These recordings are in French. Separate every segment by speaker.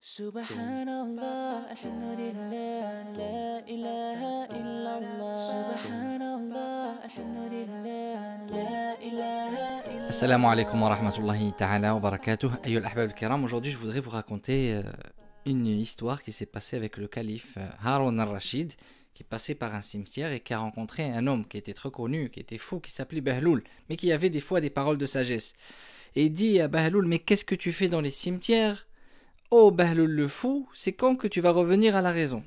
Speaker 1: Subhanallah, alhamdulillah, la ilaha illallah. Subhanallah, alhamdulillah, la ilaha illallah.
Speaker 2: Assalamu alaikum wa rahmatullahi ta'ala wa barakatuh. Ayyul ahbab al-kiram, aujourd'hui je voudrais vous raconter une histoire qui s'est passée avec le calife Haroun al-Rachid, qui est passé par un cimetière et qui a rencontré un homme qui était très connu, qui était fou, qui s'appelait Bahloul, mais qui avait des fois des paroles de sagesse. Et il dit à Bahloul: mais qu'est-ce que tu fais dans les cimetières? Oh Bahloul le fou, c'est quand que tu vas revenir à la raison?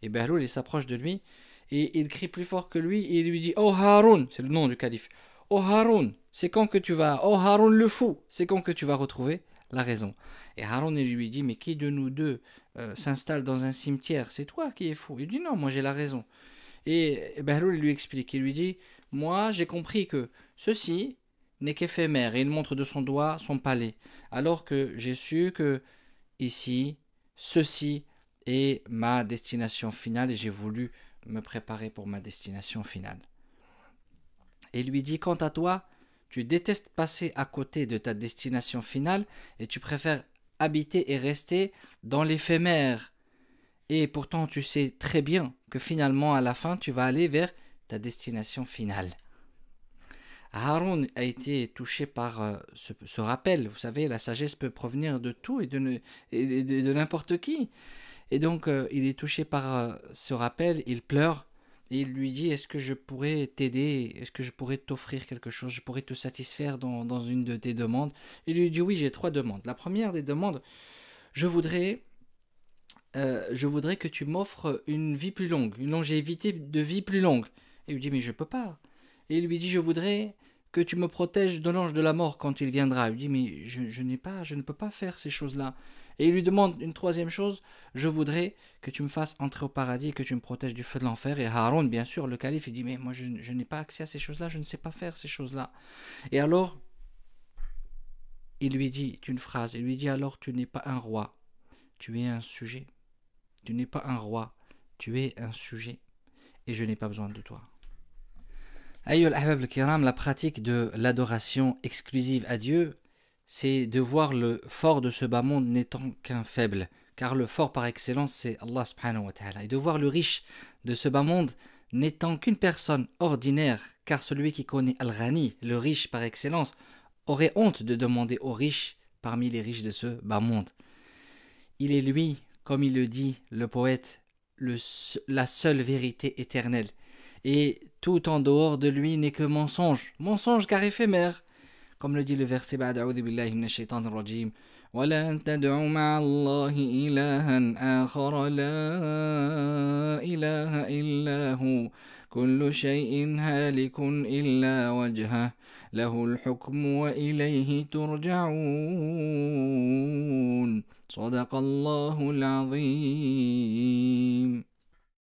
Speaker 2: Et Bahloul il s'approche de lui et il crie plus fort que lui et il lui dit: oh Haroun, c'est le nom du calife. Oh Haroun, c'est quand que tu vas... Oh Haroun le fou, c'est quand que tu vas retrouver la raison? Et Haroun il lui dit: mais qui de nous deux s'installe dans un cimetière? C'est toi qui es fou. Il dit: non, moi j'ai la raison. Et Bahloul lui explique, il lui dit: moi j'ai compris que ceci n'est qu'éphémère. Et il montre de son doigt son palais. Alors que j'ai su que ici, ceci est ma destination finale et j'ai voulu me préparer pour ma destination finale. Et il lui dit: quant à toi, tu détestes passer à côté de ta destination finale et tu préfères habiter et rester dans l'éphémère. Et pourtant, tu sais très bien que finalement, à la fin, tu vas aller vers ta destination finale. Haroun a été touché par ce rappel. Vous savez, la sagesse peut provenir de tout et de n'importe qui. Et donc, il est touché par ce rappel, il pleure. Et il lui dit: est-ce que je pourrais t'aider? Est-ce que je pourrais t'offrir quelque chose? Je pourrais te satisfaire dans une de tes demandes? Il lui dit: oui, j'ai 3 demandes. La première des demandes, je voudrais que tu m'offres une vie plus longue, une longévité de vie plus longue. Et il lui dit: mais je peux pas. Et il lui dit: je voudrais que tu me protèges de l'ange de la mort quand il viendra. Il lui dit: mais je ne peux pas faire ces choses-là. Et il lui demande une troisième chose: je voudrais que tu me fasses entrer au paradis et que tu me protèges du feu de l'enfer. Et Haroun, bien sûr, le calife, il dit: mais moi je n'ai pas accès à ces choses-là, je ne sais pas faire ces choses-là. Et alors, il lui dit une phrase, il lui dit: alors tu n'es pas un roi, tu es un sujet. Tu n'es pas un roi, tu es un sujet. Et je n'ai pas besoin de toi. Ayyul ahbab al-kiram, la pratique de l'adoration exclusive à Dieu, c'est de voir le fort de ce bas monde n'étant qu'un faible. Car le fort par excellence, c'est Allah subhanahu wa ta'ala. Et de voir le riche de ce bas monde n'étant qu'une personne ordinaire, car celui qui connaît Al-Ghani, le riche par excellence, aurait honte de demander aux riches parmi les riches de ce bas monde. Il est lui, comme il le dit le poète, la seule vérité éternelle. Et tout en dehors de lui n'est que mensonge, mensonge car éphémère. Comme le dit le verset بعد أعوذ بالله من الشيطان الرجيم ولا تدع مع الله إلها آخر لا إله إلا هو كل شيء هالك إلا وجهه له الحكم وإليه ترجعون صدق الله العظيم.